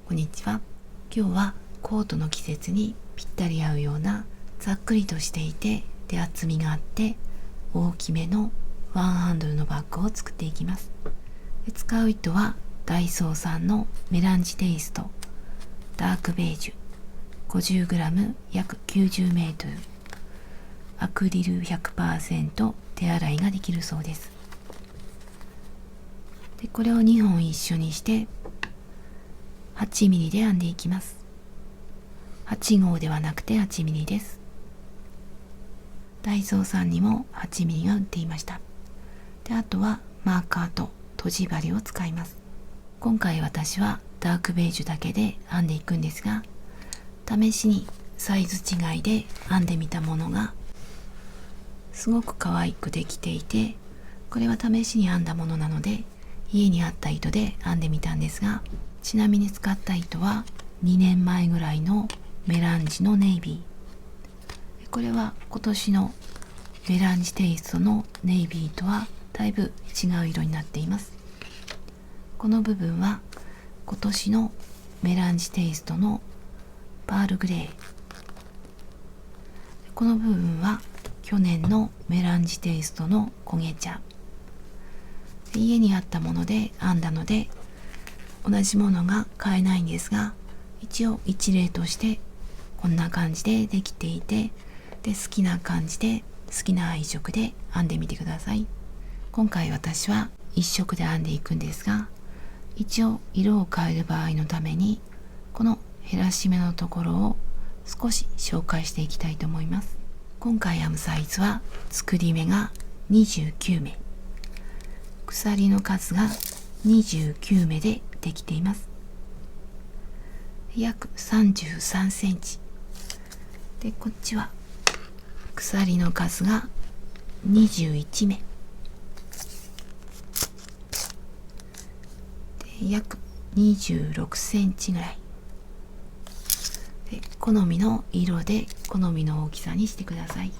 こんにちは。今日はコートの季節にぴったり合うようなざっくりとしていてで厚みがあって大きめのワンハンドルのバッグを作っていきます。使う糸はダイソーさんのメランジテイストダークベージュ 50g 約 90m アクリル 100% 手洗いができるそうです。でこれを2本一緒にして8mm で編んでいきます。8号ではなくて 8mm です。ダイソーさんにも 8mm が売っていました。であとはマーカーととじ針を使います。今回私はダークベージュだけで編んでいくんですが、試しにサイズ違いで編んでみたものがすごく可愛くできていて、これは試しに編んだものなので家にあった糸で編んでみたんですが、ちなみに使った糸は2年前ぐらいのメランジのネイビー。これは今年のメランジテイストのネイビーとはだいぶ違う色になっています。この部分は今年のメランジテイストのパールグレー。この部分は去年のメランジテイストの焦げ茶。家にあったもので編んだので同じものが買えないんですが、一応一例としてこんな感じでできていて、で好きな感じで好きな配色で編んでみてください。今回私は一色で編んでいくんですが、一応色を変える場合のためにこの減らし目のところを少し紹介していきたいと思います。今回編むサイズは作り目が29目、鎖の数が29目でできています。約33センチで、こっちは鎖の数が21目で約26センチぐらいで、好みの色で好みの大きさにしてください。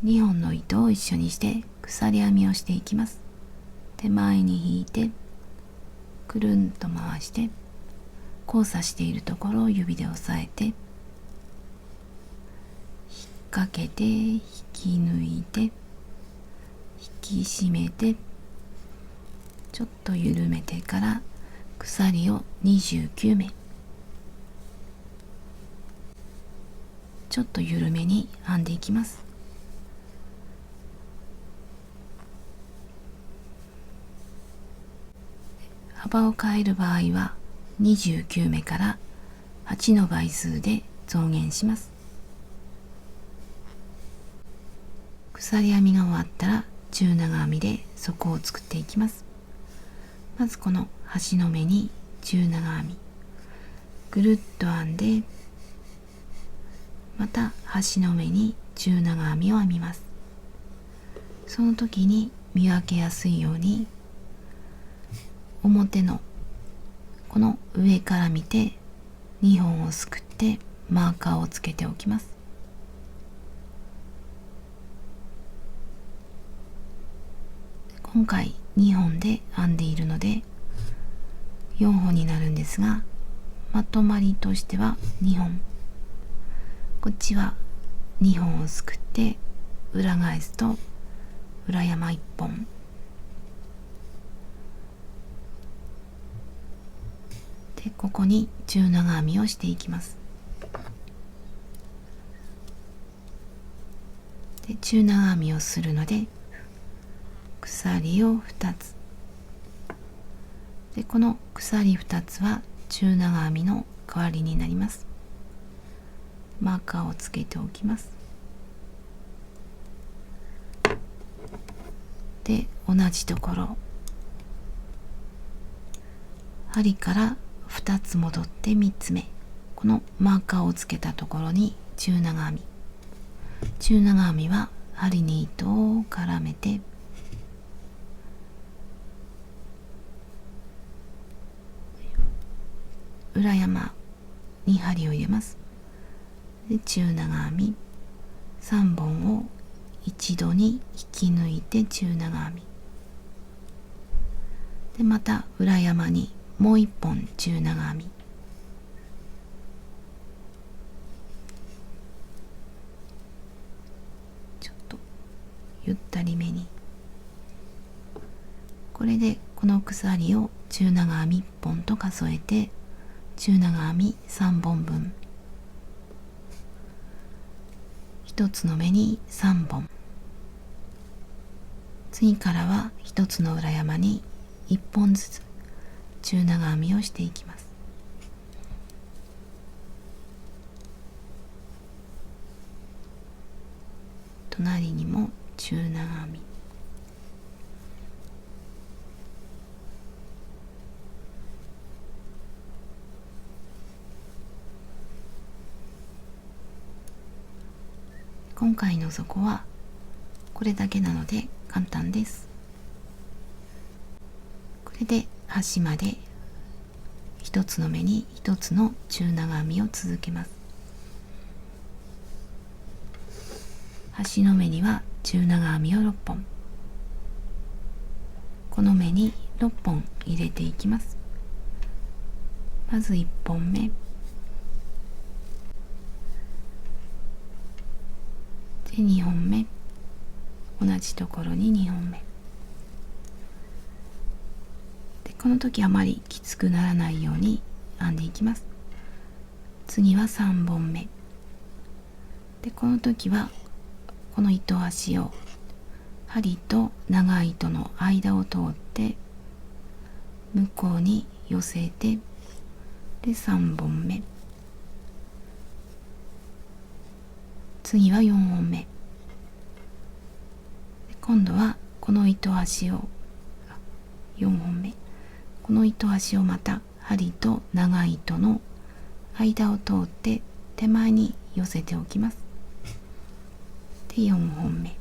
2本の糸を一緒にして鎖編みをしていきます。手前に引いてくるんと回して交差しているところを指で押さえて引っ掛けて引き抜いて引き締めてちょっと緩めてから鎖を29目ちょっと緩めに編んでいきます。幅を変える場合は29目から8の倍数で増減します。鎖編みが終わったら中長編みで底を作っていきます。まずこの端の目に中長編みぐるっと編んで、また端の目に中長編みを編みます。その時に見分けやすいように表のこの上から見て2本をすくってマーカーをつけておきます。今回2本で編んでいるので4本になるんですが、まとまりとしては2本。こっちは2本をすくって裏返すと裏山1本で、ここに中長編みをしていきます。で中長編みをするので鎖を2つで、この鎖2つは中長編みの代わりになります。マーカーをつけておきます。で同じところ針から2つ戻って3つ目、このマーカーをつけたところに中長編み。中長編みは針に糸を絡めて裏山に針を入れます。で中長編み3本を一度に引き抜いて中長編みで、また裏山にもう一本中長編み、ちょっとゆったりめに、これでこの鎖を中長編み1本と数えて中長編み3本分、1つの目に3本、次からは1つの裏山に1本ずつ中長編みをしていきます。隣にも中長編み、今回の底はこれだけなので簡単です。これで端まで一つの目に一つの中長編みを続けます。端の目には中長編みを6本、この目に6本入れていきます。まず1本目、で2本目、同じところに2本目で、この時あまりきつくならないように編んでいきます。次は3本目で、この時はこの糸端を針と長い糸の間を通って向こうに寄せて、で3本目、次は4本目、今度はこの糸端を4本目、この糸端をまた針と長い糸の間を通って手前に寄せておきます。で4本目、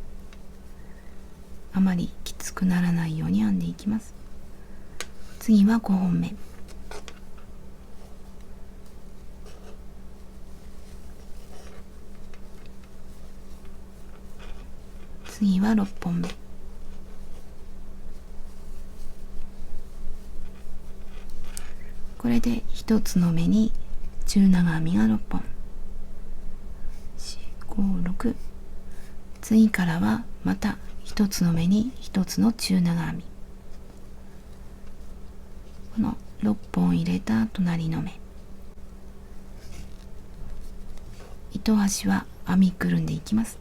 あまりきつくならないように編んでいきます。次は5本目、次は6本目、これで一つの目に中長編みが6本、4、5、6、次からはまた一つの目に一つの中長編み、この6本入れた隣の目、糸端は編みくるんでいきます。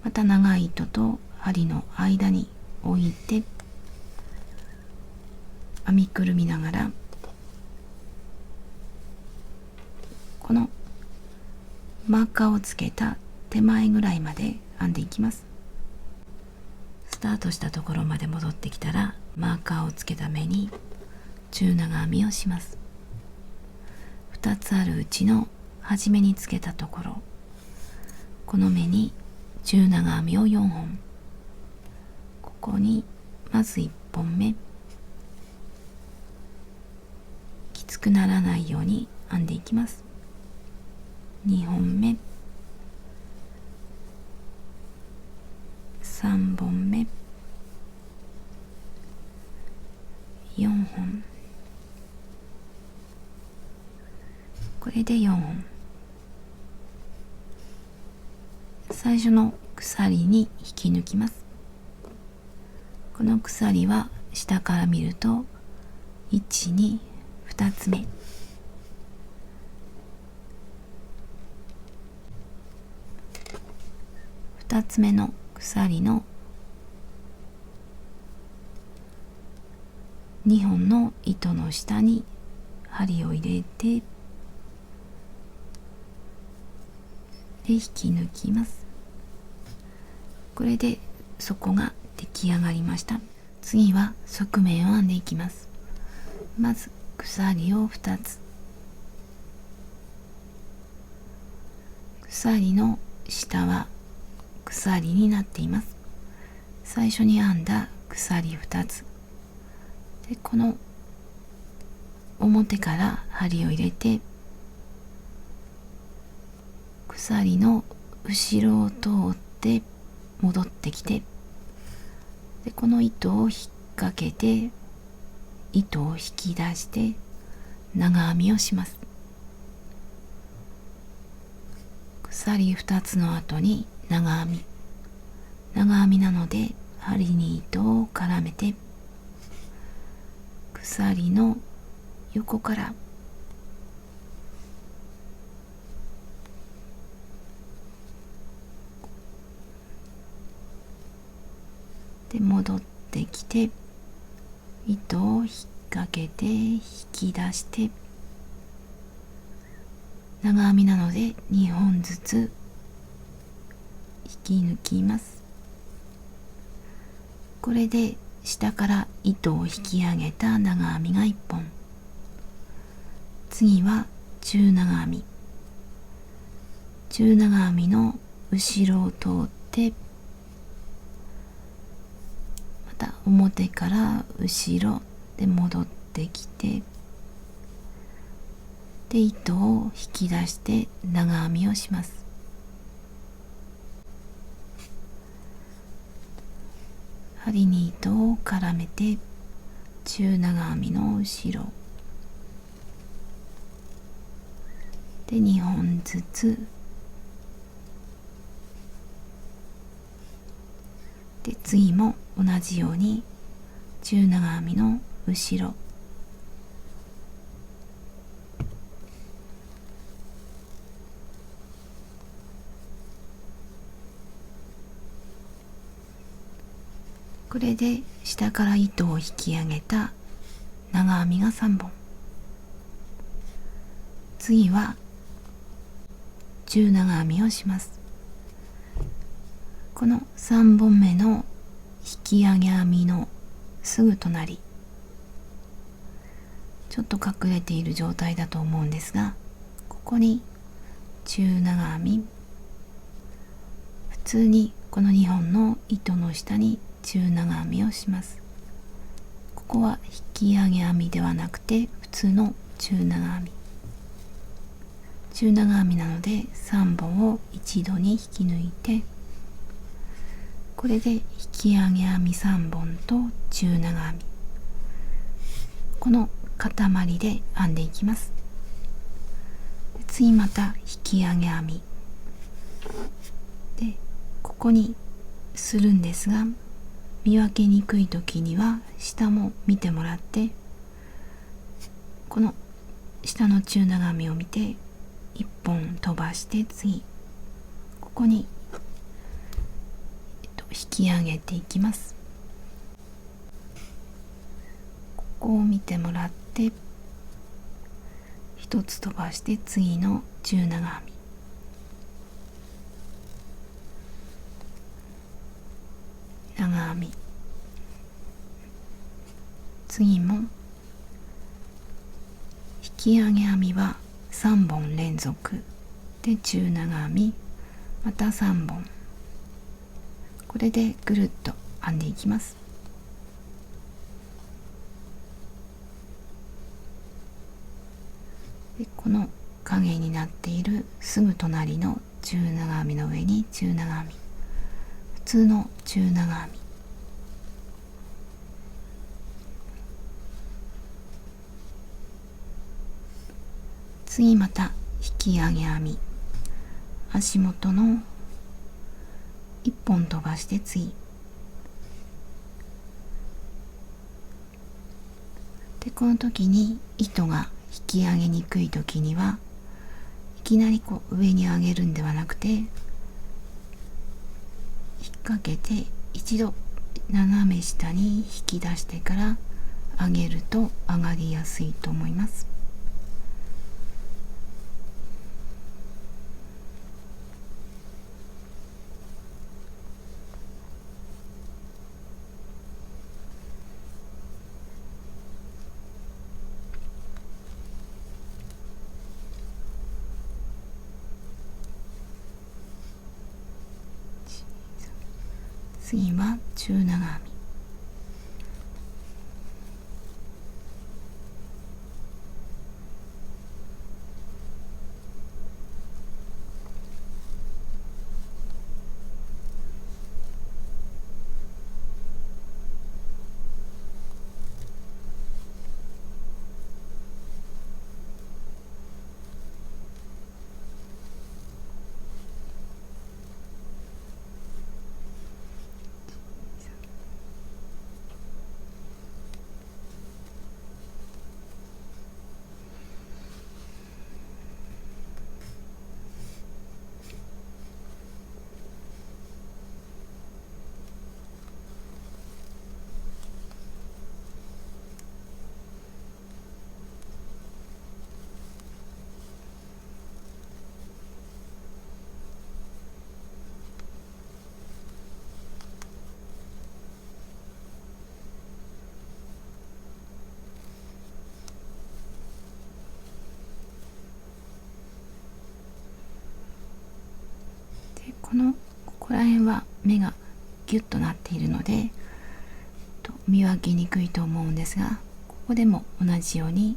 また長い糸と針の間に置いて編みくるみながら、このマーカーをつけた手前ぐらいまで編んでいきます。スタートしたところまで戻ってきたらマーカーをつけた目に中長編みをします。2つあるうちの初めにつけたところ、この目に中長編みを4本、ここにまず1本目、きつくならないように編んでいきます。2本目、3本目、4本、これで4本。最初の鎖に引き抜きます。この鎖は下から見ると1、2、2つ目、2つ目の鎖の2本の糸の下に針を入れて、で引き抜きます。これで底が出来上がりました。次は側面を編んでいきます。まず鎖を2つ、鎖の下は鎖になっています。最初に編んだ鎖2つで、この表から針を入れて鎖の後ろを通って戻ってきて、でこの糸を引っ掛けて糸を引き出して長編みをします。鎖2つの後に長編み、長編みなので針に糸を絡めて鎖の横からで戻ってきて糸を引っ掛けて引き出して長編みなので2本ずつ引き抜きます。これで下から糸を引き上げた長編みが1本、次は中長編み、中長編みの後ろを通ってまた表から後ろで戻ってきてで糸を引き出して長編みをします。針に糸を絡めて中長編みの後ろで2本ずつで次も同じように中長編みの後ろこれで下から糸を引き上げた長編みが3本、次は中長編みをします。この3本目の引き上げ編みのすぐ隣、ちょっと隠れている状態だと思うんですが、ここに中長編み、普通にこの2本の糸の下に中長編みをします。ここは引き上げ編みではなくて普通の中長編み、中長編みなので3本を一度に引き抜いて、これで引き上げ編み3本と中長編み、この塊で編んでいきます。次また引き上げ編みでここにするんですが、見分けにくい時には下も見てもらってこの下の中長編みを見て1本飛ばして次ここに、引き上げていきます。ここを見てもらって1つ飛ばして次の中長編み、長編み、次も引き上げ編みは3本連続で中長編み、また3本、これでぐるっと編んでいきます。でこの影になっているすぐ隣の中長編みの上に中長編み、普通の中長編み、次また引き上げ編み、足元の1本飛ばして次で、この時に糸が引き上げにくい時にはいきなりこう上に上げるんではなくて引っ掛けて一度斜め下に引き出してから上げると上がりやすいと思います。次は中長編み、ここら辺は目がギュッとなっているので見分けにくいと思うんですが、ここでも同じように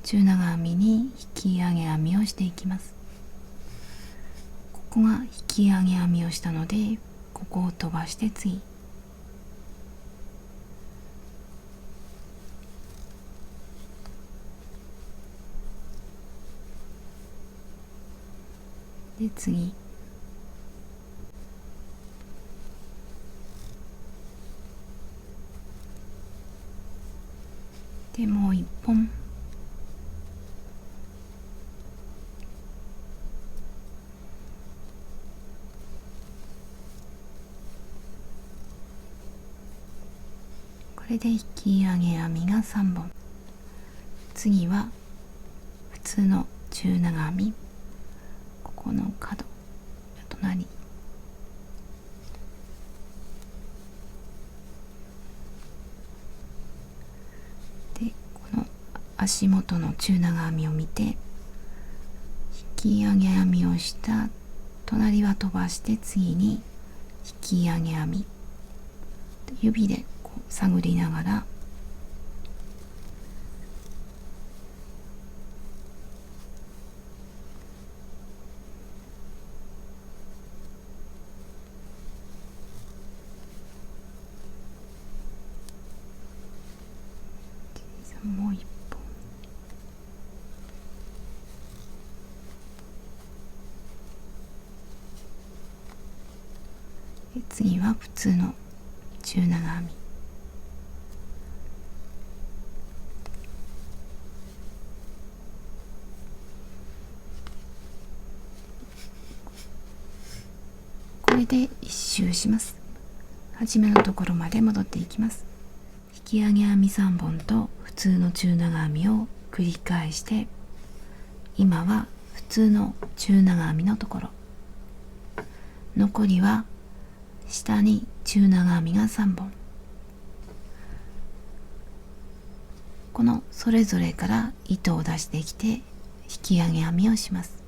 中長編みに引き上げ編みをしていきます。ここが引き上げ編みをしたので、ここを飛ばして次で次でもう一本これで引き上げ編みが3本。次は普通の中長編み、ここの角隣で、この足元の中長編みを見て引き上げ編みをした隣は飛ばして次に引き上げ編み、指でこう探りながらもう一本で、次は普通の中長編み、これで一周します。初めのところまで戻っていきます。引き上げ編み3本と普通の中長編みを繰り返して、今は普通の中長編みのところ、残りは下に中長編みが3本、このそれぞれから糸を出してきて引き上げ編みをします。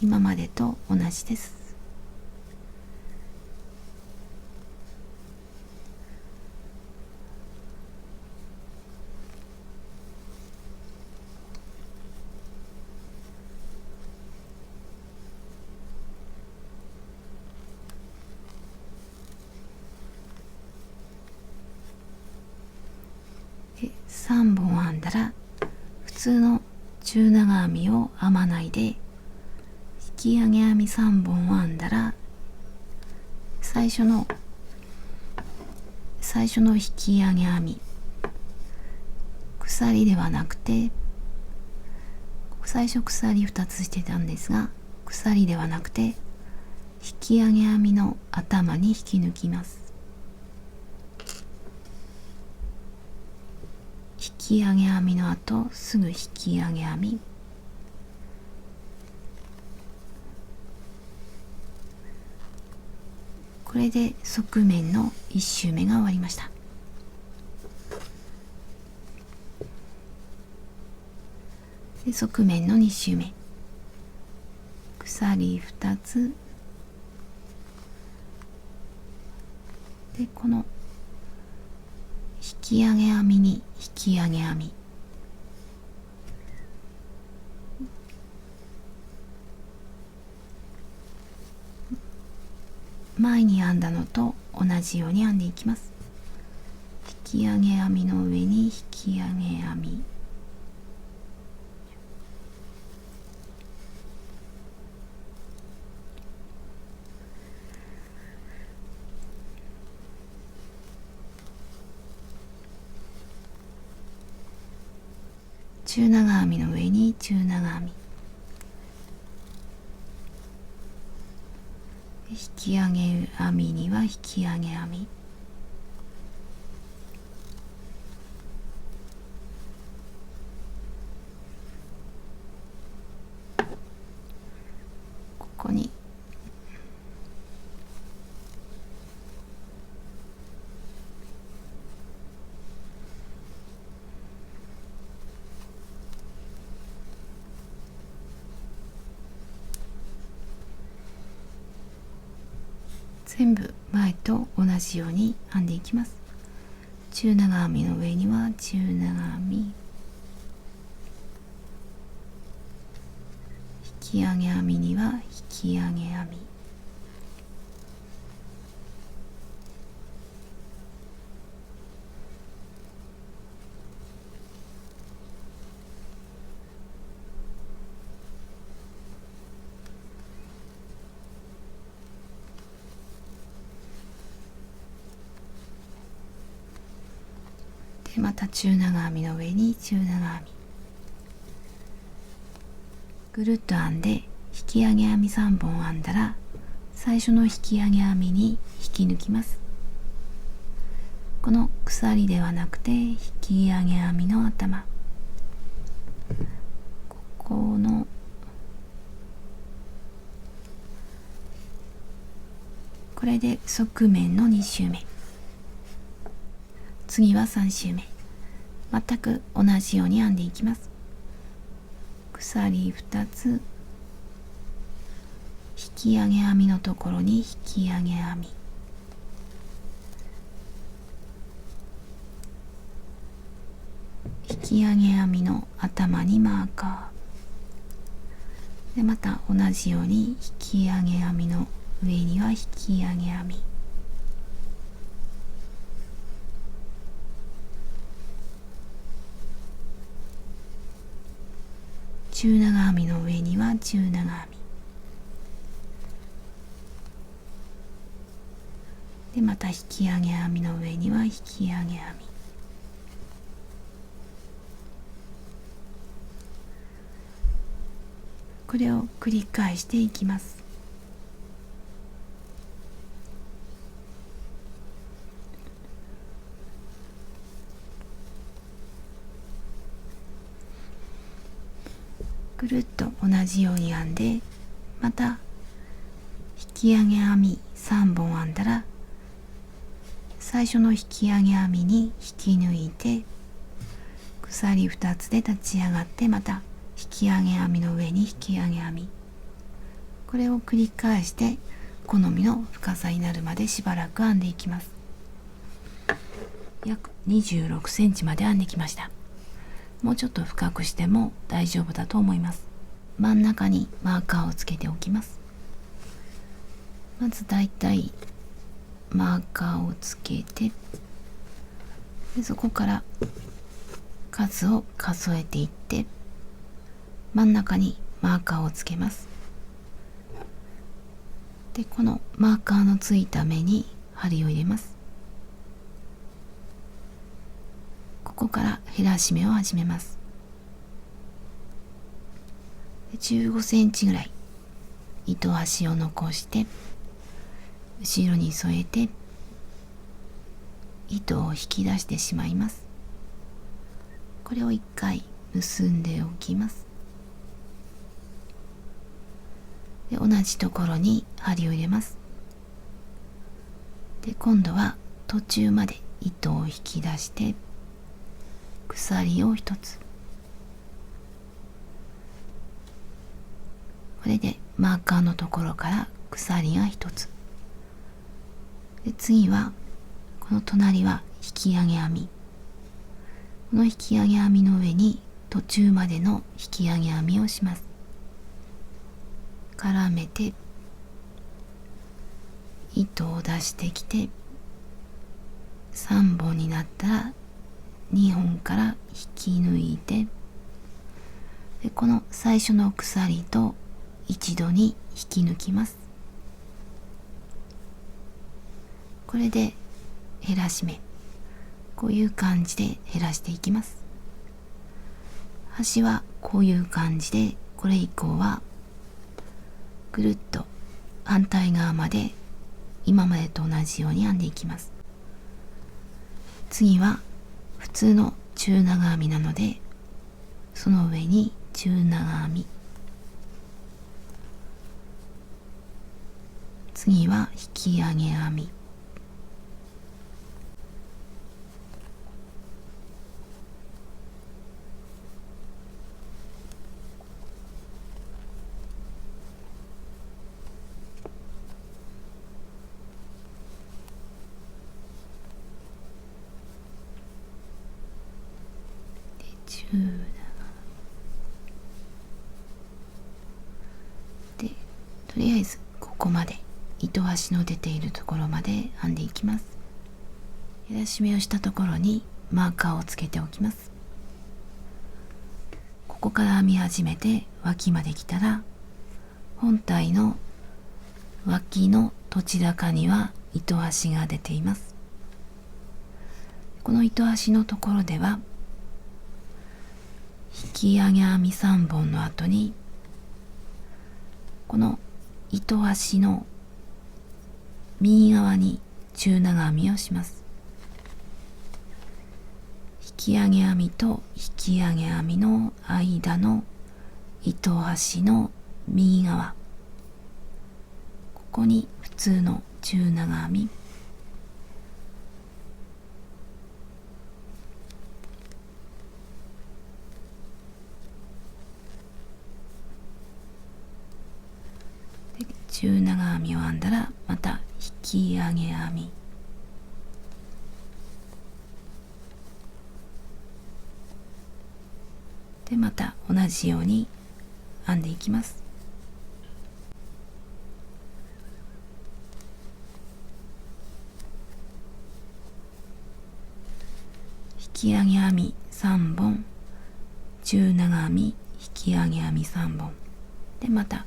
今までと同じです。で3本編んだら普通の中長編みを編まないで引き上げ編み3本編んだら最初の引き上げ編み、鎖ではなくて、最初鎖2つしてたんですが鎖ではなくて引き上げ編みの頭に引き抜きます。引き上げ編みの後すぐ引き上げ編み、これで側面の1周目が終わりました。で側面の2周目、鎖2つで、この引き上げ編みに引き上げ編み、前に編んだのと同じように編んでいきます。引き上げ編みの上に引き上げ編み、中長編みの上に中長編み、引き上げ編みには引き上げ編み、ここに全部前と同じように編んでいきます。中長編みの上には中長編み、引き上げ編みには引き上げ編み、でまた中長編みの上に中長編み、ぐるっと編んで引き上げ編み3本編んだら、最初の引き上げ編みに引き抜きます。この鎖ではなくて引き上げ編みの頭、ここのこれで側面の2周目、次は3周目、全く同じように編んでいきます。鎖2つ、引き上げ編みのところに引き上げ編み、引き上げ編みの頭にマーカーで、また同じように引き上げ編みの上には引き上げ編み、中長編みの上には中長編みで、また引き上げ編みの上には引き上げ編み、これを繰り返していきます。ぐるっと同じように編んで、また引き上げ編み3本編んだら、最初の引き上げ編みに引き抜いて、鎖2つで立ち上がって、また引き上げ編みの上に引き上げ編み、これを繰り返して好みの深さになるまでしばらく編んでいきます。約26センチまで編んできました。もうちょっと深くしても大丈夫だと思います。真ん中にマーカーをつけておきます。まずだいたいマーカーをつけて、でそこから数を数えていって、真ん中にマーカーをつけます。でこのマーカーのついた目に針を入れます。ここから減らし目を始めます。で15センチぐらい糸端を残して、後ろに添えて糸を引き出してしまいます。これを1回結んでおきます。で同じところに針を入れます。で今度は途中まで糸を引き出して鎖を1つ、これでマーカーのところから鎖が1つで、次はこの隣は引き上げ編み、この引き上げ編みの上に途中までの引き上げ編みをします。絡めて糸を出してきて、3本になったら2本から引き抜いて、でこの最初の鎖と一度に引き抜きます。これで減らし目、こういう感じで減らしていきます。端はこういう感じで、これ以降はぐるっと反対側まで今までと同じように編んでいきます。次は普通の中長編みなので、その上に中長編み、次は引き上げ編み、で、とりあえずここまで糸端の出ているところまで編んでいきます。減らし目をしたところにマーカーをつけておきます。ここから編み始めて脇まで来たら、本体の脇のどちらかには糸端が出ています。この糸端のところでは引き上げ編み3本の後に、この糸端の右側に中長編みをします。引き上げ編みと引き上げ編みの間の糸端の右側、ここに普通の中長編み、で中長編みを編んだらまた引き上げ編み、でまた同じように編んでいきます。引き上げ編み3本、中長編み、引き上げ編み3本でまた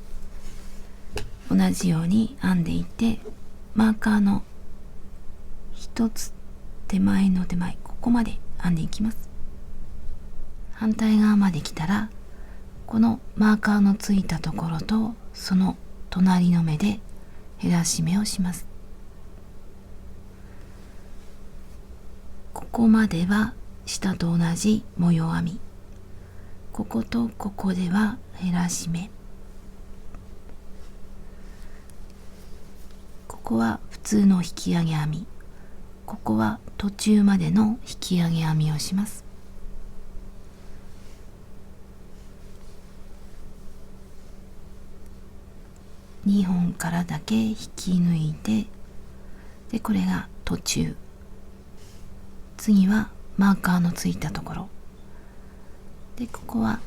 同じように編んでいって、マーカーの一つ手前の手前、ここまで編んでいきます。反対側まで来たら、このマーカーのついたところとその隣の目で減らし目をします。ここまでは下と同じ模様編み、こことここでは減らし目、ここは普通の引き上げ編み、ここは途中までの引き上げ編みをします。2本からだけ引き抜いて、でこれが途中、次はマーカーのついたところで、ここは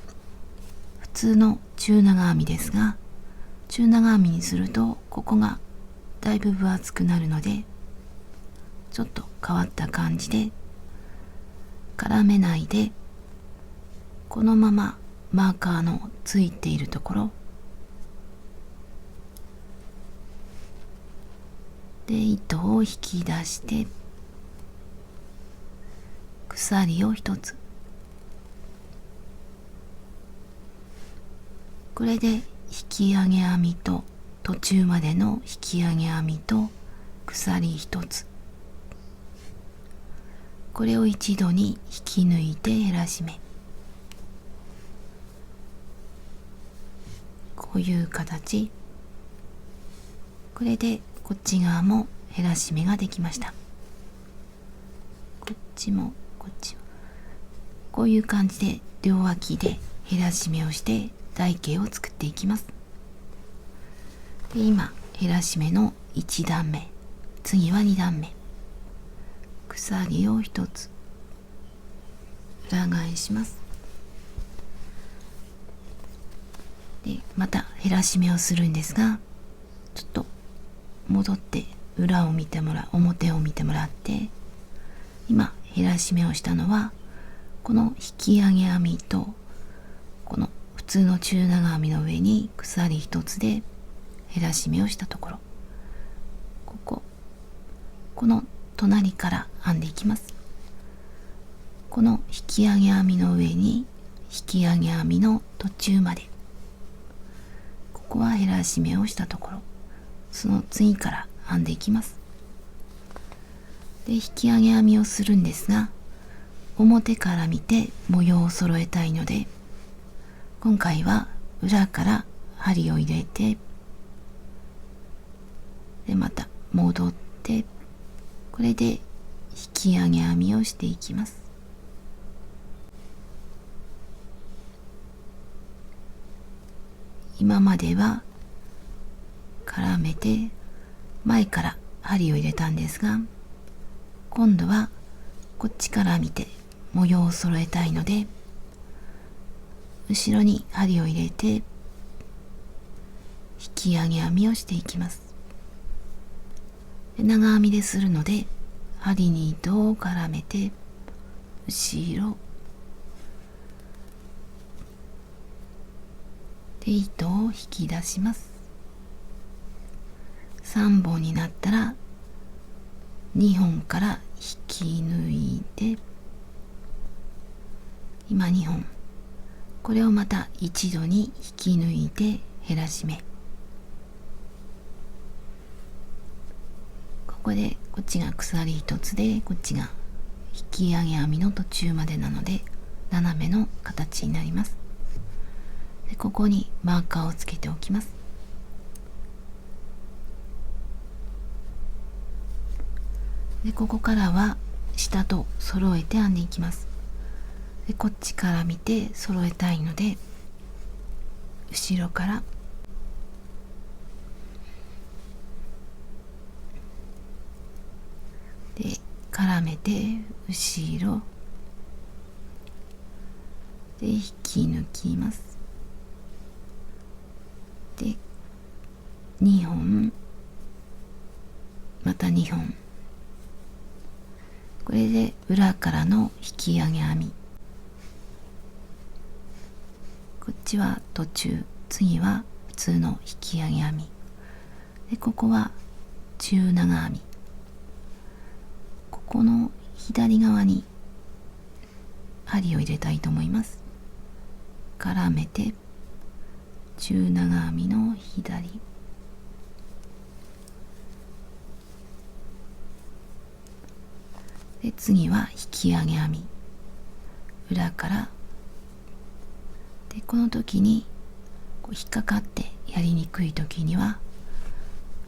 普通の中長編みですが、中長編みにするとここがだいぶ分厚くなるので、ちょっと変わった感じで絡めないで、このままマーカーのついているところで糸を引き出して、鎖を一つ、これで引き上げ編みと途中までの引き上げ編みと鎖一つ、これを一度に引き抜いて減らし目、こういう形、これでこっち側も減らし目ができました。こっちもこっちもこういう感じで両脇で減らし目をして台形を作っていきます。で今減らし目の1段目、次は2段目、鎖を1つ裏返します。でまた減らし目をするんですが、ちょっと戻って裏を見てもらう、表を見てもらって、今減らし目をしたのはこの引き上げ編みとこの普通の中長編みの上に鎖一つで減らし目をしたところ、この隣から編んでいきます。この引き上げ編みの上に引き上げ編みの途中まで、ここは減らし目をしたところ、その次から編んでいきます。で引き上げ編みをするんですが、表から見て模様を揃えたいので、今回は裏から針を入れて、でまた戻って、これで引き上げ編みをしていきます。今までは絡めて前から針を入れたんですが、今度はこっちから見て模様を揃えたいので、後ろに針を入れて引き上げ編みをしていきます。で長編みでするので針に糸を絡めて後ろで糸を引き出します。3本になったら2本から引き抜いて、今2本、これをまた一度に引き抜いて減らし目、ここでこっちが鎖一つでこっちが引き上げ編みの途中までなので斜めの形になります。でここにマーカーをつけておきます。でここからは下と揃えて編んでいきます。でこっちから見て揃えたいので後ろからで絡めて後ろで引き抜きます。で2本また2本、これで裏からの引き上げ編み、こっちは途中、次は普通の引き上げ編みで、ここは中長編み、ここの左側に針を入れたいと思います。絡めて中長編みの左で、次は引き上げ編み、裏からで、この時にこう引っかかってやりにくい時には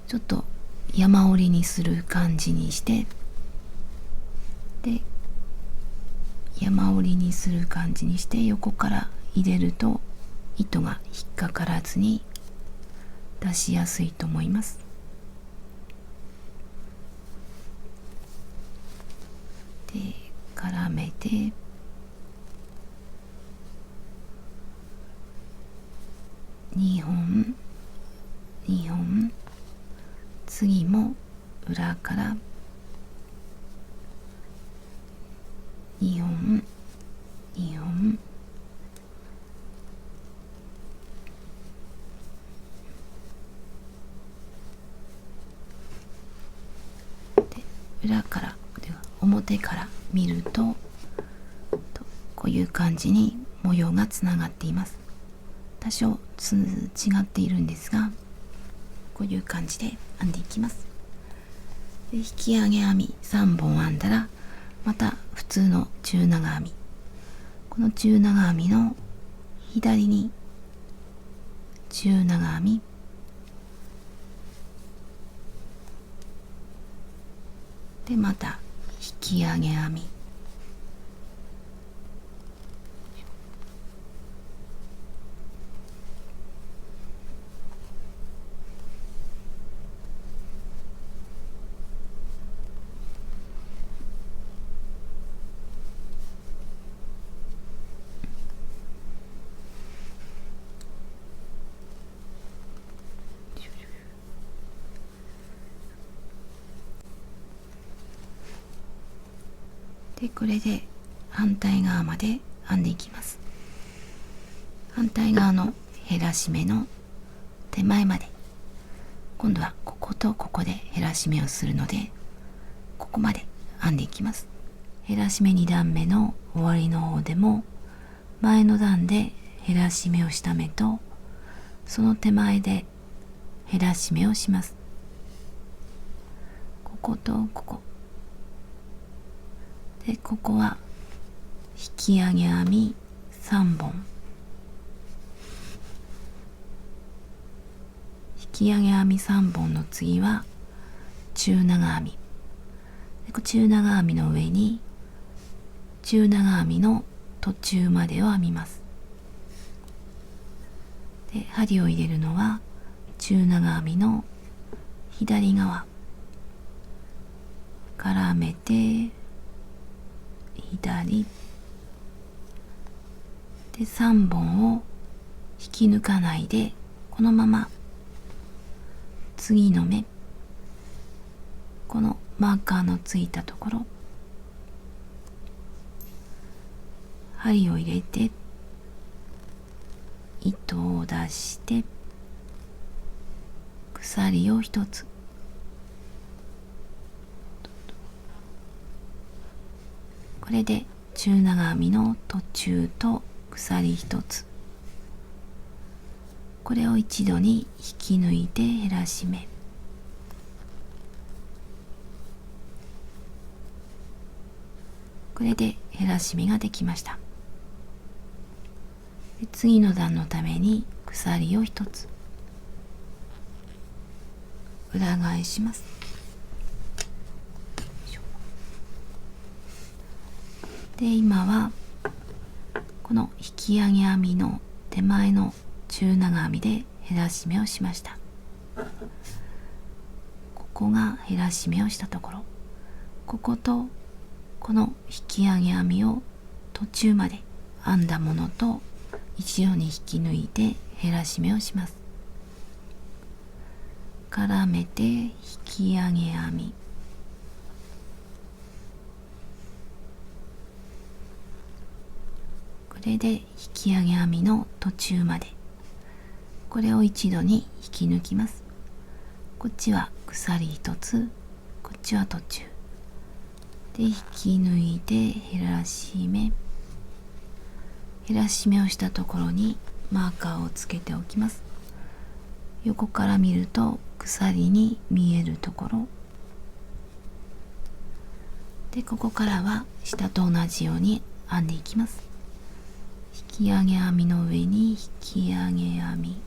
ちょっと山折りにする感じにして、で山折りにする感じにして横から入れると糸が引っかからずに出しやすいと思います。で絡めて2本2本、次も裏から2本2本で、裏からでは表から見るとこういう感じに模様がつながっています。多少違っているんですが、こういう感じで編んでいきます。で引き上げ編み3本編んだらまた普通の中長編み、この中長編みの左に中長編みで、また引き上げ編みで、これで反対側まで編んでいきます。反対側の減らし目の手前まで、今度はこことここで減らし目をするのでここまで編んでいきます。減らし目2段目の終わりの方でも前の段で減らし目をした目とその手前で減らし目をします。こことここで、ここは引き上げ編み3本、引き上げ編み3本の次は中長編みで、中長編みの上に中長編みの途中までを編みます。で針を入れるのは中長編みの左側、絡めて左で3本を引き抜かないで、このまま次の目、このマーカーのついたところ、針を入れて糸を出して鎖を一つ、これで中長編みの途中と鎖一つ、これを一度に引き抜いて減らし目、これで減らし目ができました。で次の段のために鎖を一つ裏返します。で今はこの引き上げ編みの手前の中長編みで減らし目をしました。ここが減らし目をしたところ、こことこの引き上げ編みを途中まで編んだものと一度に引き抜いて減らし目をします。絡めて引き上げ編み、これで引き上げ編みの途中まで、これを一度に引き抜きます。こっちは鎖一つ、こっちは途中で引き抜いて減らし目、減らし目をしたところにマーカーをつけておきます。横から見ると鎖に見えるところで、ここからは下と同じように編んでいきます。引き上げ編みの上に引き上げ編み、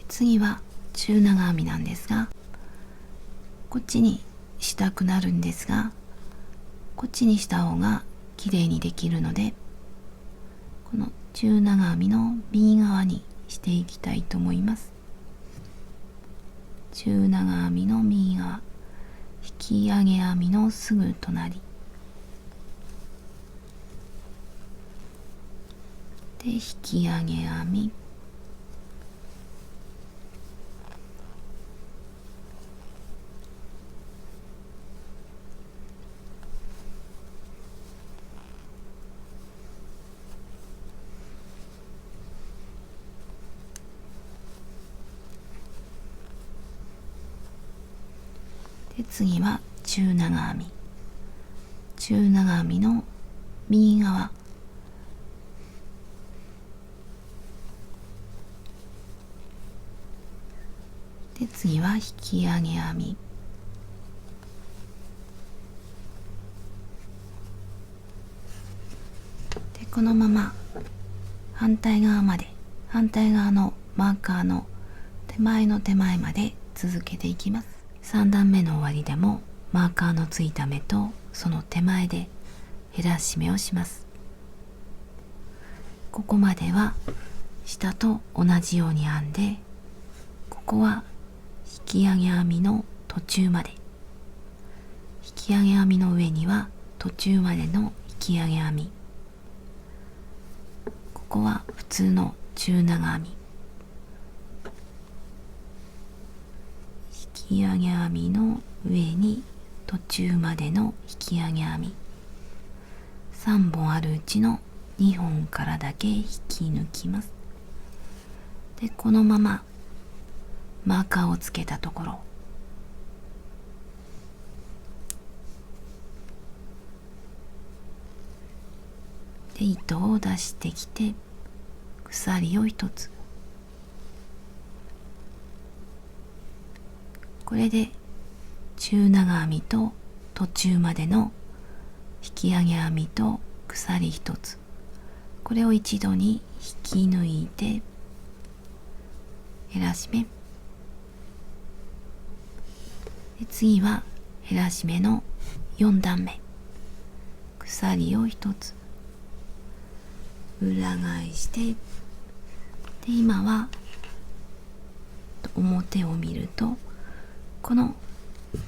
次は中長編みなんですが、こっちにしたくなるんですが、こっちにした方が綺麗にできるので、この中長編みの右側にしていきたいと思います。中長編みの右側、引き上げ編みのすぐ隣で引き上げ編み、で次は中長編み、中長編みの右側、で次は引き上げ編み、でこのまま反対側まで、反対側のマーカーの手前の手前まで続けていきます。3段目の終わりでもマーカーのついた目とその手前で減らし目をします。ここまでは下と同じように編んで、ここは引き上げ編みの途中まで、引き上げ編みの上には途中までの引き上げ編み、ここは普通の中長編み、引き上げ編みの上に途中までの引き上げ編み、3本あるうちの2本からだけ引き抜きます。でこのままマーカーをつけたところ、で糸を出してきて鎖を一つ、これで中長編みと途中までの引き上げ編みと鎖一つ、これを一度に引き抜いて減らし目、で次は減らし目の4段目、鎖を一つ裏返してで今は表を見ると、この引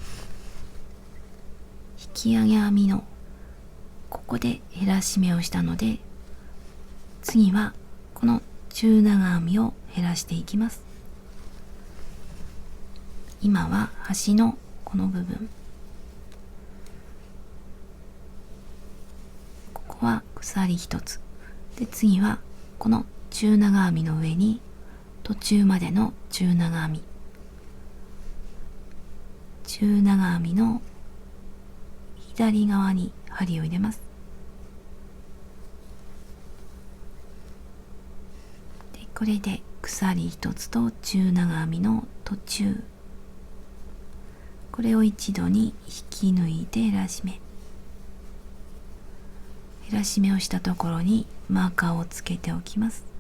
き上げ編みのここで減らし目をしたので、次はこの中長編みを減らしていきます。今は端のこの部分、ここは鎖一つで、次はこの中長編みの上に途中までの中長編み、中長編みの左側に針を入れます。でこれで鎖一つと中長編みの途中、これを一度に引き抜いて減らし目、減らし目をしたところにマーカーをつけておきます。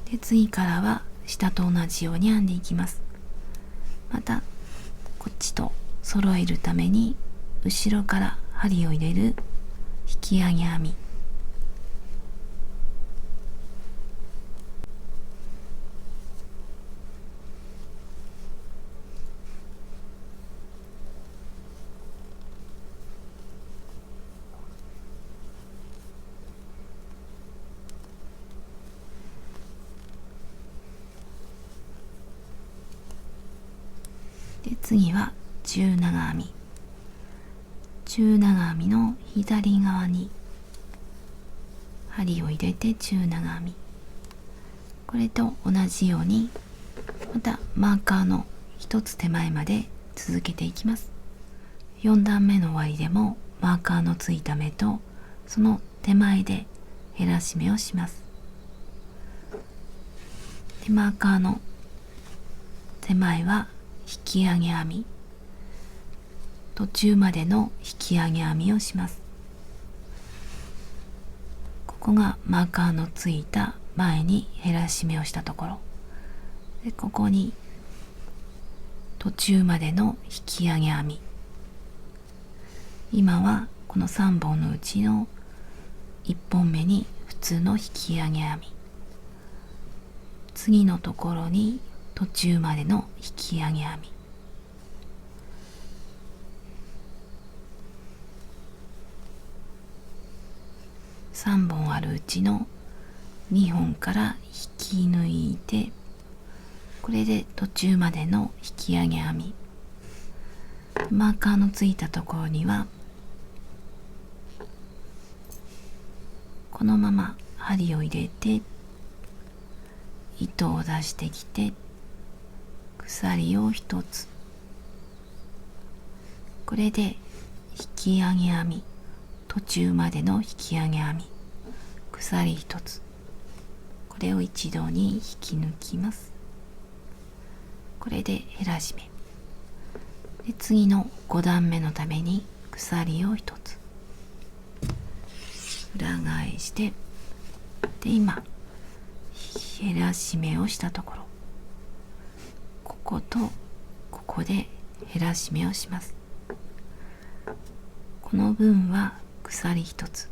で次からは下と同じように編んでいきます。またこっちと揃えるために後ろから針を入れる引き上げ編み、で次は中長編み、中長編みの左側に針を入れて中長編み、これと同じようにまたマーカーの一つ手前まで続けていきます。4段目の終わりでもマーカーのついた目とその手前で減らし目をします。でマーカーの手前は引き上げ編み、途中までの引き上げ編みをします。ここがマーカーのついた前に減らし目をしたところで、ここに途中までの引き上げ編み、今はこの3本のうちの1本目に普通の引き上げ編み、次のところに途中までの引き上げ編み、3本あるうちの2本から引き抜いて、これで途中までの引き上げ編み、マーカーのついたところにはこのまま針を入れて糸を出してきて鎖を一つ、これで引き上げ編み、途中までの引き上げ編み、鎖一つ、これを一度に引き抜きます。これで減らし目で、次の5段目のために鎖を一つ裏返して、で今減らし目をしたところ、こことここで減らし目をします。この分は鎖一つ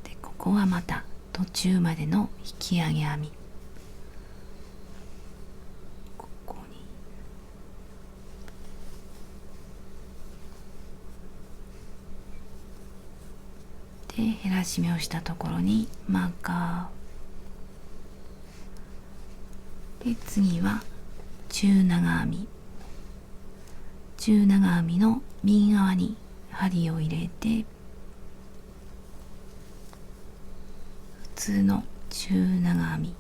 で、ここはまた途中までの引き上げ編み、ここにで減らし目をしたところにマーカーで、次は中長編み、中長編みの右側に針を入れて、普通の中長編み、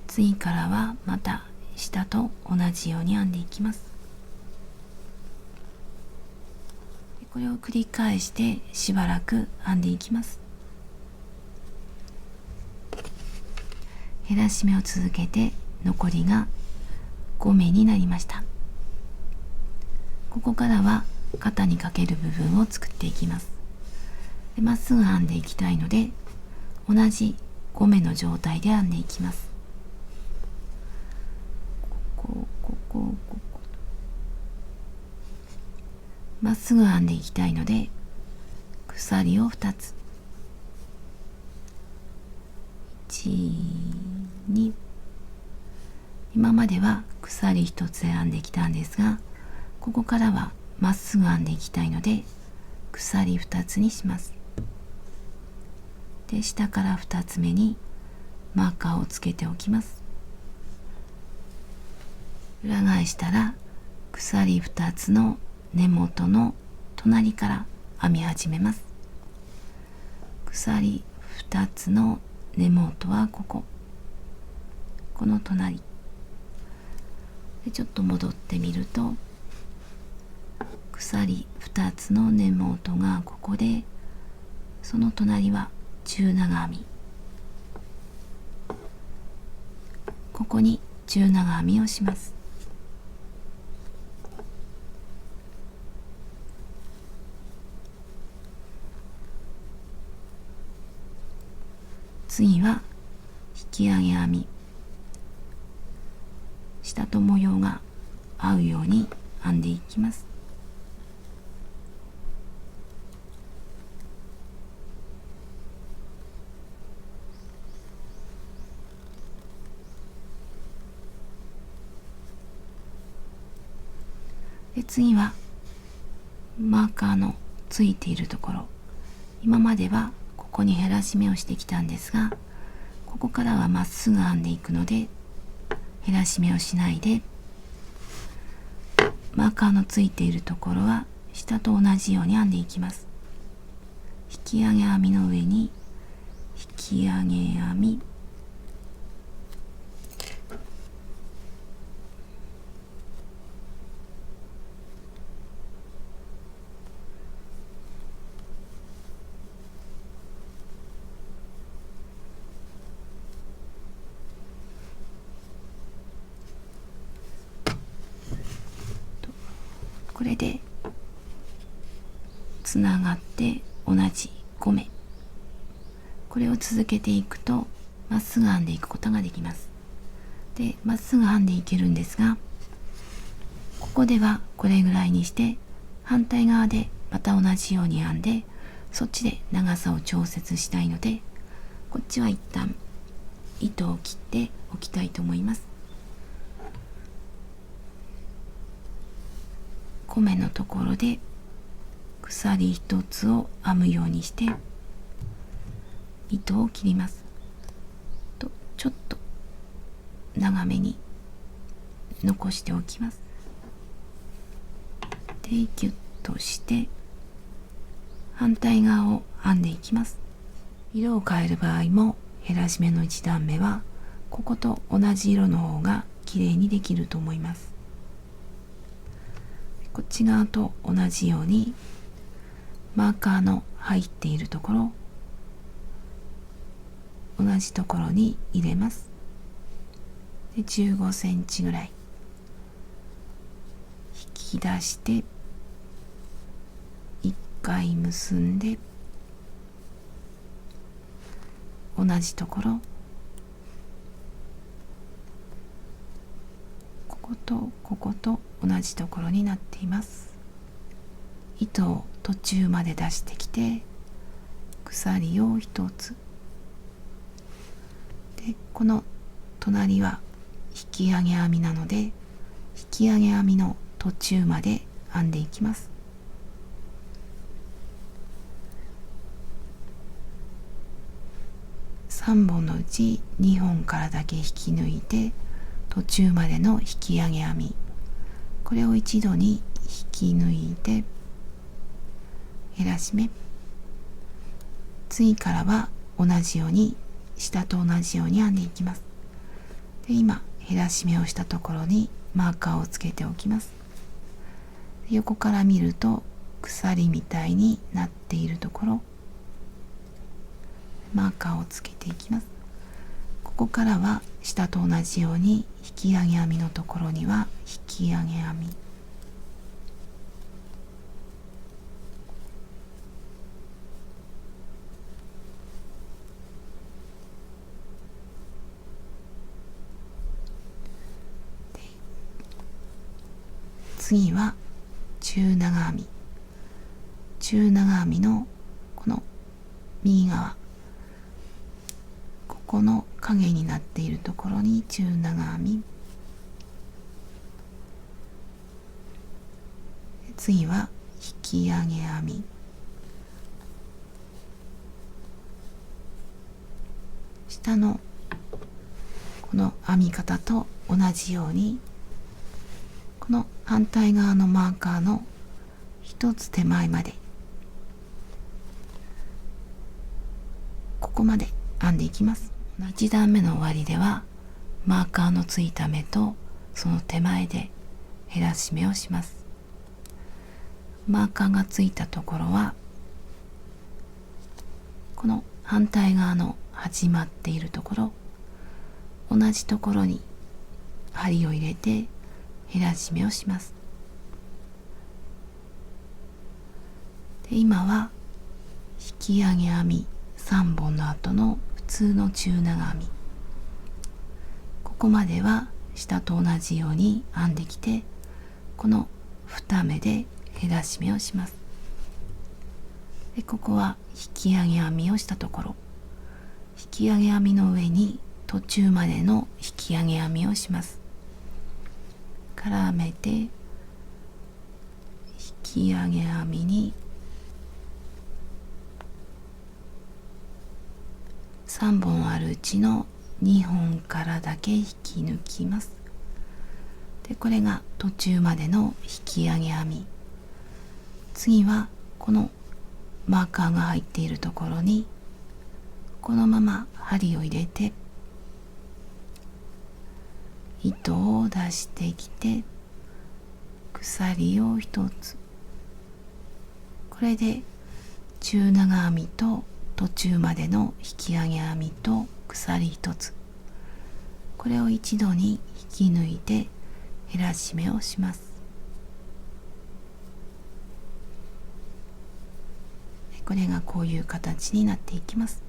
次からはまた下と同じように編んでいきます。これを繰り返してしばらく編んでいきます。減らし目を続けて残りが5目になりました。ここからは肩にかける部分を作っていきます。まっすぐ編んでいきたいので同じ5目の状態で編んでいきます。ここまっすぐ編んでいきたいので鎖を2つ1、2、今までは鎖1つ編んできたんですが、ここからはまっすぐ編んでいきたいので鎖2つにします。で、下から2つ目にマーカーをつけておきます。裏返したら鎖2つの根元の隣から編み始めます。鎖2つの根元はこの隣で、ちょっと戻ってみると鎖2つの根元がここで、その隣は中長編み、ここに中長編みをします。次は引き上げ編み、下と模様が合うように編んでいきます。で、次はマーカーのついているところ、今まではここに減らし目をしてきたんですが、ここからはまっすぐ編んでいくので減らし目をしないで、マーカーのついているところは下と同じように編んでいきます。引き上げ編みの上に引き上げ編み、これでつながって同じ5目、これを続けていくとまっすぐ編んでいくことができます。で、まっすぐ編んでいけるんですが、ここではこれぐらいにして、反対側でまた同じように編んで、そっちで長さを調節したいので、こっちは一旦糸を切っておきたいと思います。5目のところで鎖1つを編むようにして糸を切ります。と、ちょっと長めに残しておきます。で、ギュッとして反対側を編んでいきます。色を変える場合も減らし目の1段目はここと同じ色の方が綺麗にできると思います。こっち側と同じようにマーカーの入っているところ、同じところに入れます。で、15センチぐらい引き出して1回結んで、同じところ、こことここと同じところになっています。糸を途中まで出してきて鎖を1つで、この隣は引き上げ編みなので引き上げ編みの途中まで編んでいきます。3本のうち2本からだけ引き抜いて途中までの引き上げ編み、これを一度に引き抜いて減らし目、次からは同じように下と同じように編んでいきます。で、今減らし目をしたところにマーカーをつけておきます。横から見ると鎖みたいになっているところ、マーカーをつけていきます。ここからは下と同じように引き上げ編みのところには引き上げ編み、次は中長編み、中長編みのこの右側、ここの影になっているところに中長編み、次は引き上げ編み、下のこの編み方と同じようにこの反対側のマーカーの一つ手前までここまで編んでいきます。1段目の終わりではマーカーのついた目とその手前で減らし目をします。マーカーがついたところはこの反対側の始まっているところ、同じところに針を入れて減らし目をします。で今は引き上げ編み3本の後の普通の中長編み、ここまでは下と同じように編んできて、この2目で減らし目をします。でここは引き上げ編みをしたところ、引き上げ編みの上に途中までの引き上げ編みをします。絡めて引き上げ編みに3本あるうちの2本からだけ引き抜きます。でこれが途中までの引き上げ編み。次はこのマーカーが入っているところにこのまま針を入れて糸を出してきて鎖を一つ、これで中長編みと途中までの引き上げ編みと鎖一つ、これを一度に引き抜いて減らし目をします。これがこういう形になっていきます。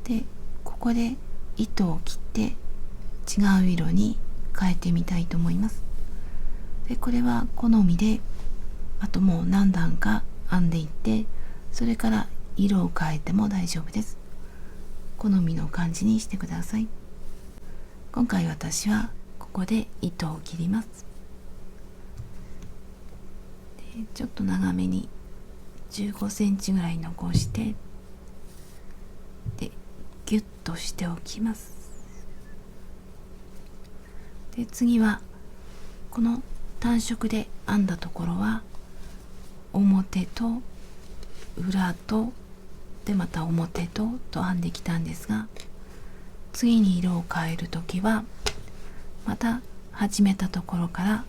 でここで糸を切って違う色に変えてみたいと思います。でこれは好みで、あともう何段か編んでいって、それから色を変えても大丈夫です。好みの感じにしてください。今回私はここで糸を切ります。でちょっと長めに15センチぐらい残して、でギュッとしておきます。で次はこの単色で編んだところは表と裏とでまた表と編んできたんですが、次に色を変える時はまた始めたところから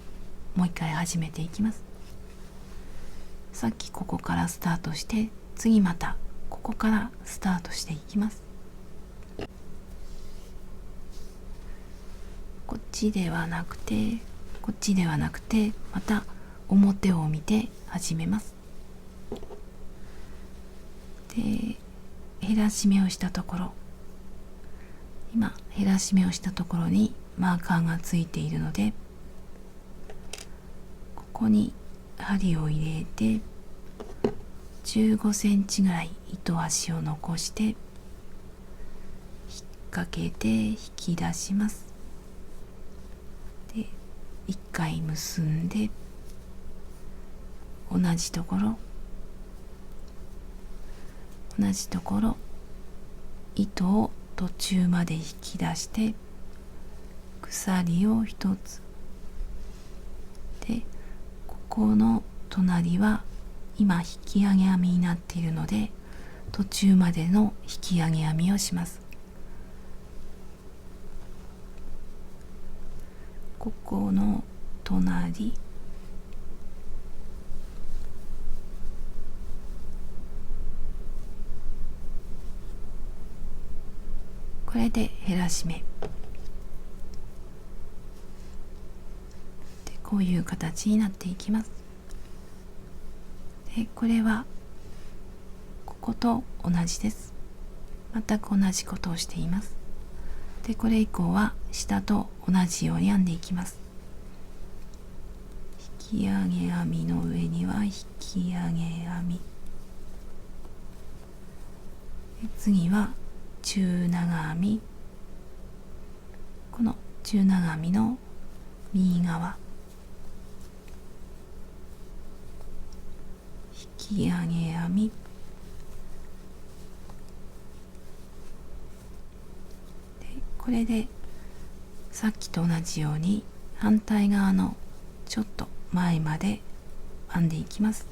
もう一回始めていきます。さっきここからスタートして、次またここからスタートしていきます。こっちではなくてこっちではなくてまた表を見て始めます。で減らし目をしたところ、今減らし目をしたところにマーカーがついているので、ここに針を入れて15センチぐらい糸端を残して引っ掛けて引き出します。で1回結んで同じところ糸を途中まで引き出して鎖を一つで、ここの隣は今引き上げ編みになっているので途中までの引き上げ編みをします。ここの隣これで減らし目でこういう形になっていきます。でこれはここと同じです。全く同じことをしています。でこれ以降は下と同じように編んでいきます。引き上げ編みの上には引き上げ編みで次は中長編み、この中長編みの右側引き上げ編み、でこれでさっきと同じように反対側のちょっと前まで編んでいきます。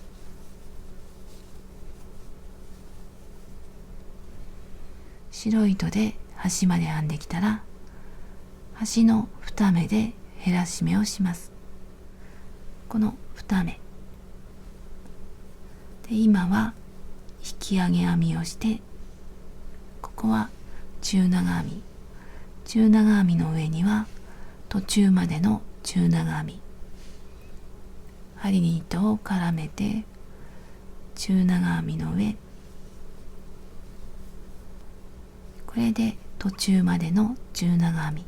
白い糸で端まで編んできたら、端の2目で減らし目をします。この2目で、今は引き上げ編みをして、ここは中長編み、中長編みの上には途中までの中長編み、針に糸を絡めて中長編みの上、これで途中までの中長編み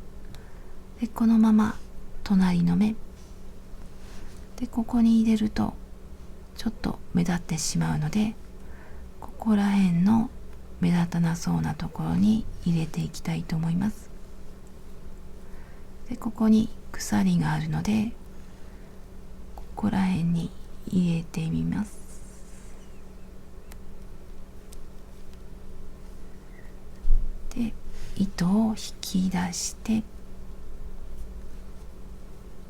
で、このまま隣の目で、ここに入れるとちょっと目立ってしまうので、ここら辺の目立たなそうなところに入れていきたいと思います。でここに鎖があるので、ここら辺に入れてみます。で糸を引き出して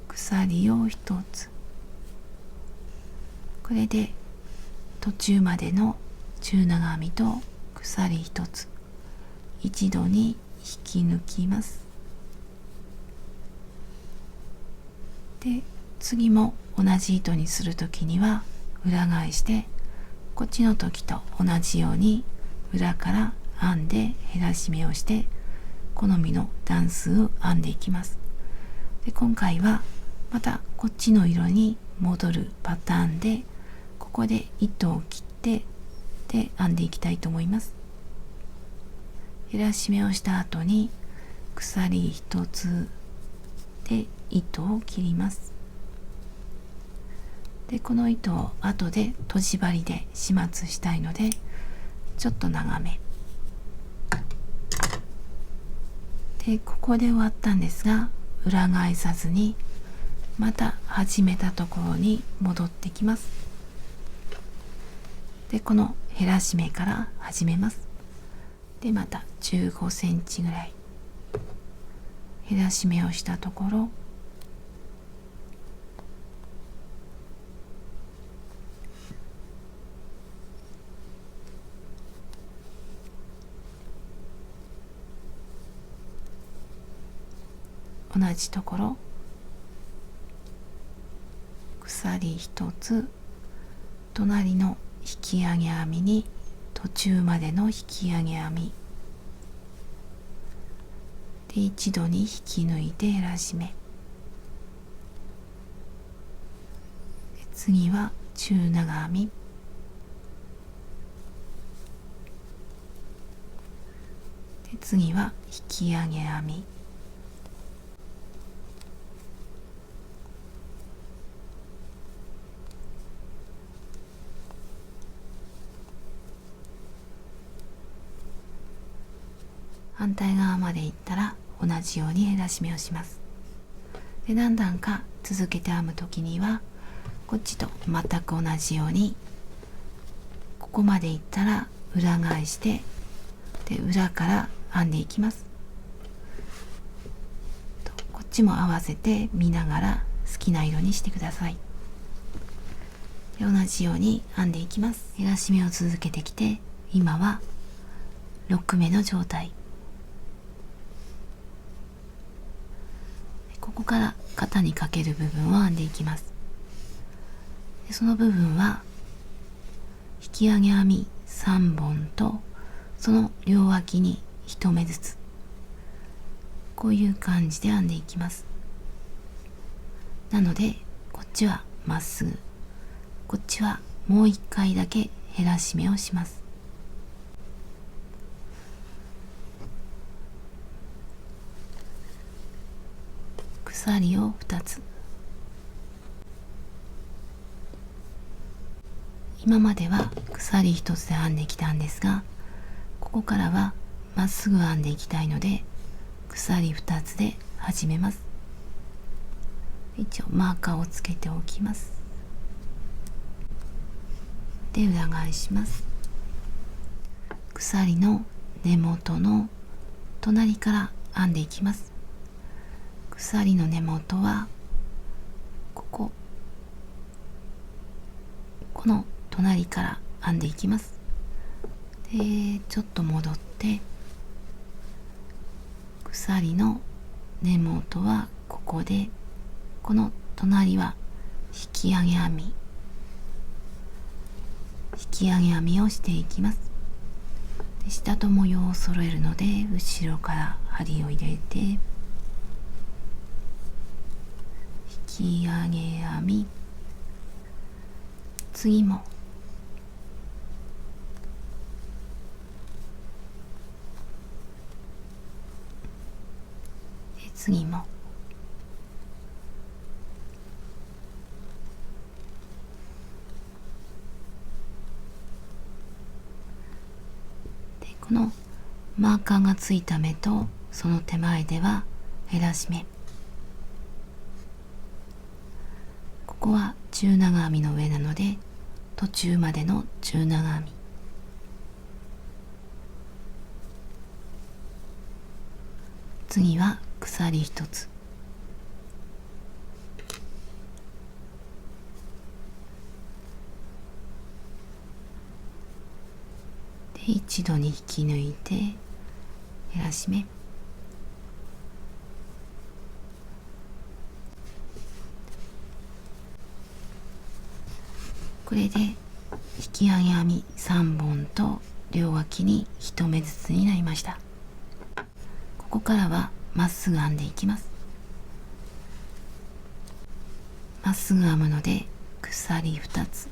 鎖を一つ、これで途中までの中長編みと鎖一つ一度に引き抜きます。で次も同じ糸にするときには裏返して、こっちの時と同じように裏から編んで減らし目をして、好みの段数を編んでいきます。で今回はまたこっちの色に戻るパターンで、ここで糸を切ってで編んでいきたいと思います。減らし目をした後に鎖一つで糸を切ります。でこの糸を後でとじ針で始末したいので、ちょっと長めで、ここで終わったんですが、裏返さずにまた始めたところに戻ってきます。でこの減らし目から始めます。でまた15センチぐらい減らし目をしたところ、同じところ鎖一つ、隣の引き上げ編みに途中までの引き上げ編みで一度に引き抜いて減らし目、次は中長編みで、次は引き上げ編み、反対側まで行ったら同じように減らし目をします。で何段か続けて編むときには、こっちと全く同じようにここまで行ったら裏返して、で裏から編んでいきます。こっちも合わせて見ながら好きな色にしてください。で同じように編んでいきます。減らし目を続けてきて、今は6目の状態。ここから肩にかける部分を編んでいきます。でその部分は引き上げ編み3本と、その両脇に1目ずつ、こういう感じで編んでいきます。なのでこっちはまっすぐ、こっちはもう1回だけ減らし目をします。鎖を2つ、今までは鎖1つで編んできたんですが、ここからはまっすぐ編んでいきたいので鎖2つで始めます。一応マーカーをつけておきます。で裏返します。鎖の根元の隣から編んでいきます。鎖の根元はこの隣から編んでいきます。でちょっと戻って鎖の根元はここで、この隣は引き上げ編みをしていきます。で下と模様を揃えるので後ろから針を入れて引き上げ編み、次も次もで、このマーカーがついた目とその手前では減らし目、ここは中長編みの上なので途中までの中長編み、次は鎖1つ、で一度に引き抜いて減らし目、これで引き上げ編み3本と両脇に1目ずつになりました。ここからはまっすぐ編んでいきます。まっすぐ編むので鎖2つ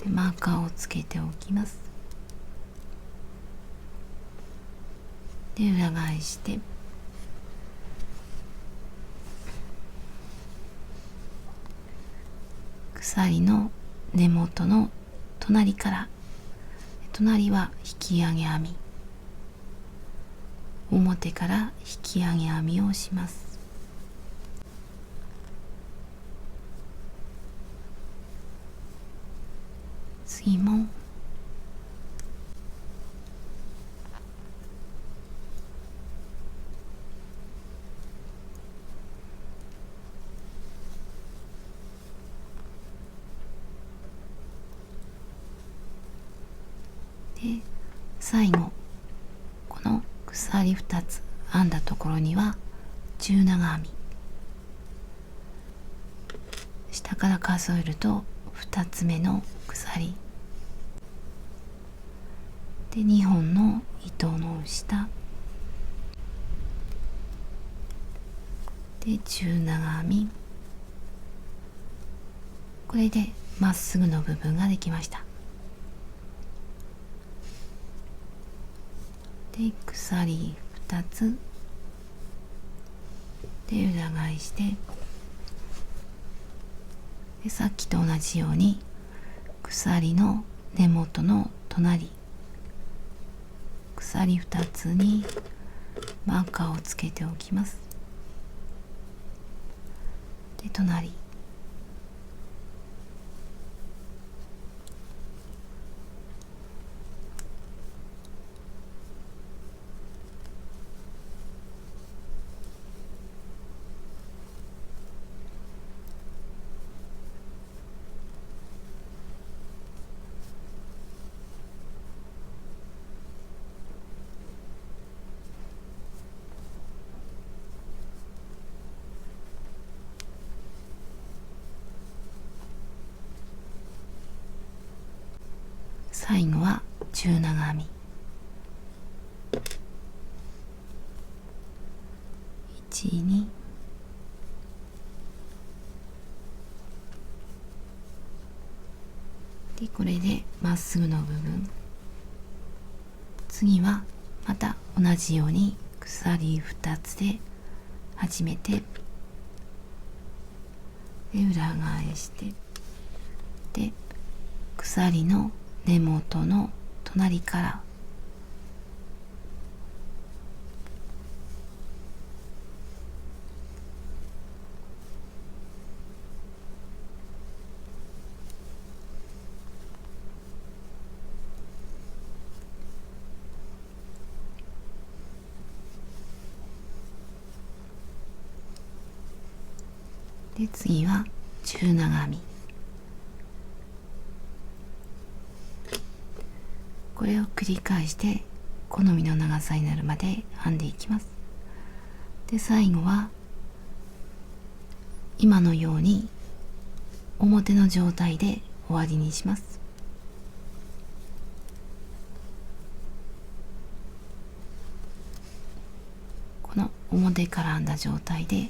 でマーカーをつけておきます。で裏返して鎖の根元の隣から、隣は引き上げ編み、表から引き上げ編みをします。次もで最後この鎖2つ編んだところには中長編み、下から数えると2つ目の鎖で2本の糸の下で中長編み、これでまっすぐの部分ができました。で鎖2つで裏返してでさっきと同じように鎖の根元の隣鎖2つにマーカーをつけておきます。で隣最後は中長編み1、2でこれでまっすぐの部分、次はまた同じように鎖2つで始めてで裏返してで鎖の根元の隣からで、次は中長編み。これを繰り返して好みの長さになるまで編んでいきます。で、最後は今のように表の状態で終わりにします。この表から編んだ状態で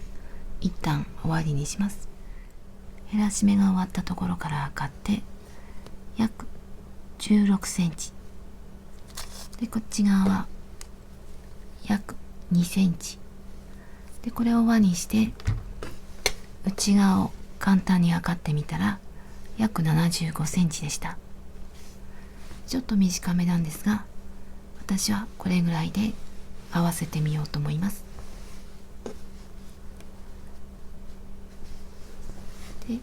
一旦終わりにします。減らし目が終わったところから測って約16センチで、こっち側は約2センチで、これを輪にして内側を簡単に測ってみたら約75センチでした。ちょっと短めなんですが、私はこれぐらいで合わせてみようと思います。で、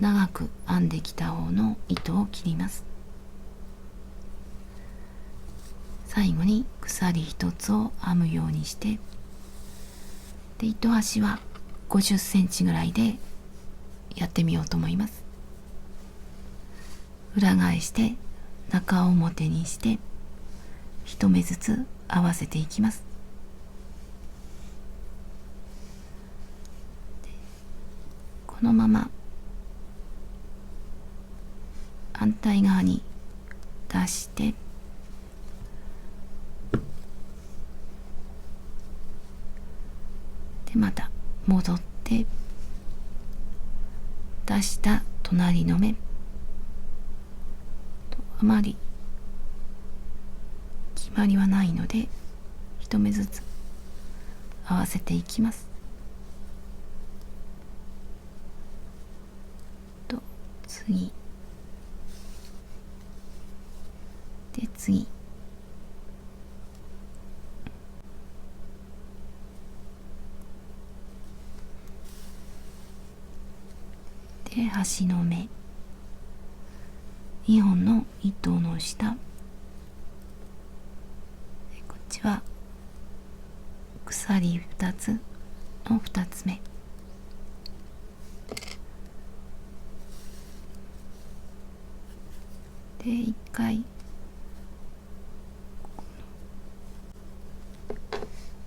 長く編んできた方の糸を切ります。最後に鎖一つを編むようにして、で、糸端は50センチぐらいでやってみようと思います。裏返して中表にして一目ずつ合わせていきます。このまま反対側に出してで、また戻って出した隣の目、あまり決まりはないので一目ずつ合わせていきます。と、次で、次で、端の目2本の糸の下、こっちは鎖2つの2つ目で、1回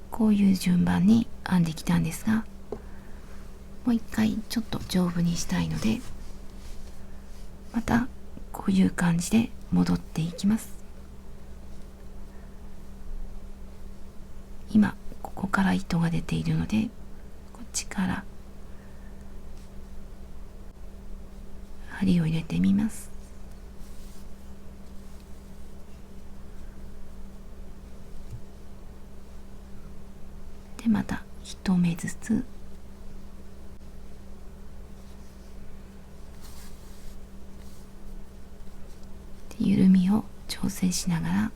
こういう順番に編んできたんですが、もう1回ちょっと丈夫にしたいのでまたこういう感じで戻っていきます。今ここから糸が出ているので、こっちから針を入れてみます。で、また一目ずつ緩みを調整しながら、あ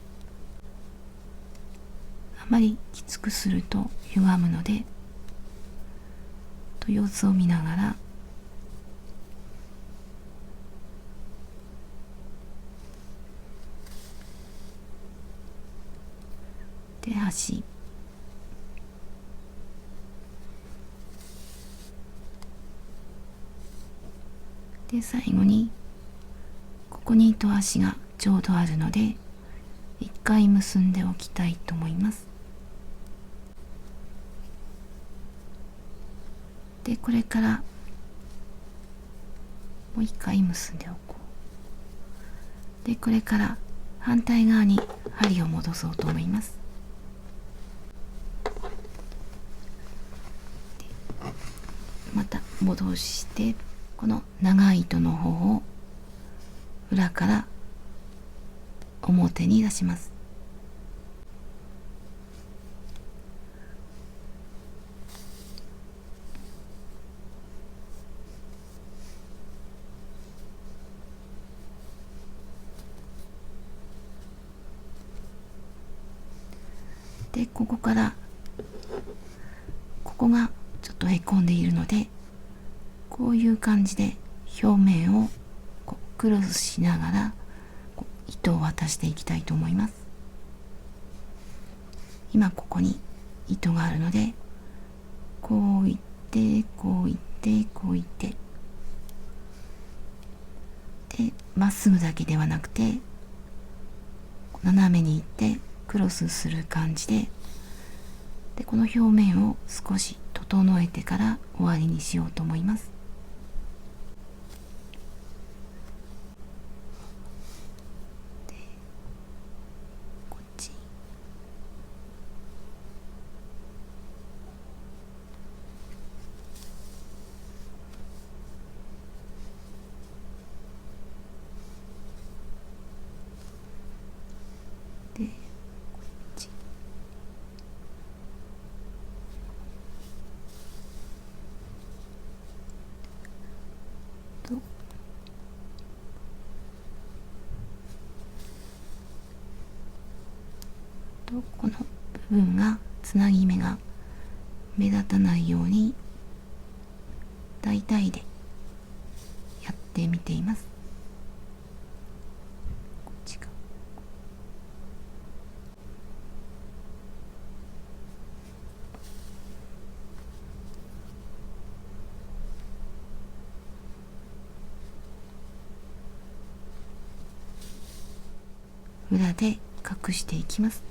まりきつくすると歪むので様子を見ながらで、端で、最後にここに糸端がちょうどあるので一回結んでおきたいと思います。で、これからもう一回結んでおこう。で、これから反対側に針を戻そうと思います。また戻して、この長い糸の方を裏から表に出します。ここからここがちょっとへこんでいるので、こういう感じで表面をこうクロスしながら糸を渡していきたいと思います。今ここに糸があるので、こういってこういってこういってで、まっすぐだけではなくて斜めにいってクロスする感じで、この表面を少し整えてから終わりにしようと思います。でこっちでこっちとこの部分がつなぎ目が目立たないように大体でやってみています。こっちか裏で隠していきます。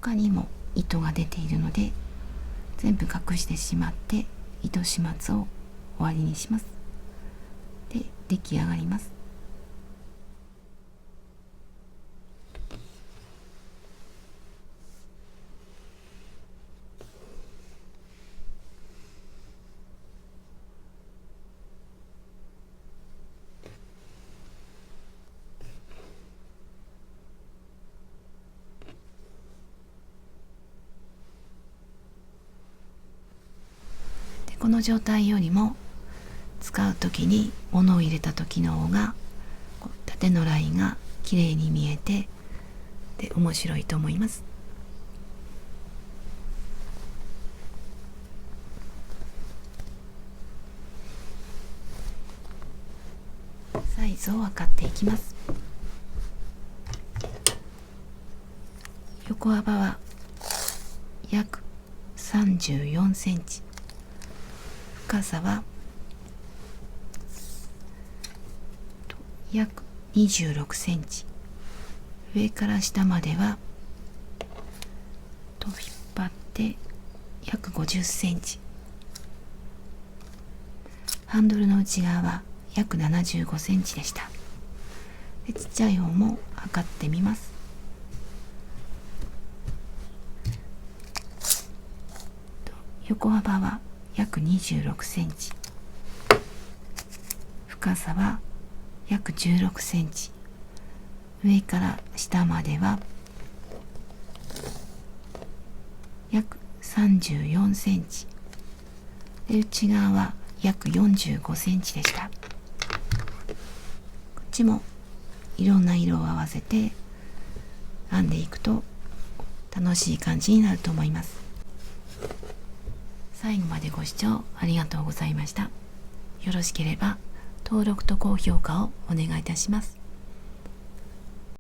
他にも糸が出ているので全部隠してしまって糸始末を終わりにします。で出来上がります。この状態よりも使う時に物を入れた時の方が縦のラインが綺麗に見えてで面白いと思います。サイズを測っていきます。横幅は約34センチ、深さは約26センチ、上から下までは引っ張って約50センチ、ハンドルの内側は約75センチでした。でちっちゃい方も測ってみます。横幅は約26センチ、深さは約16センチ、上から下までは約34センチで、内側は約45センチでした。こっちもいろんな色を合わせて編んでいくと楽しい感じになると思います。最後までご視聴ありがとうございました。よろしければ登録と高評価をお願いいたします。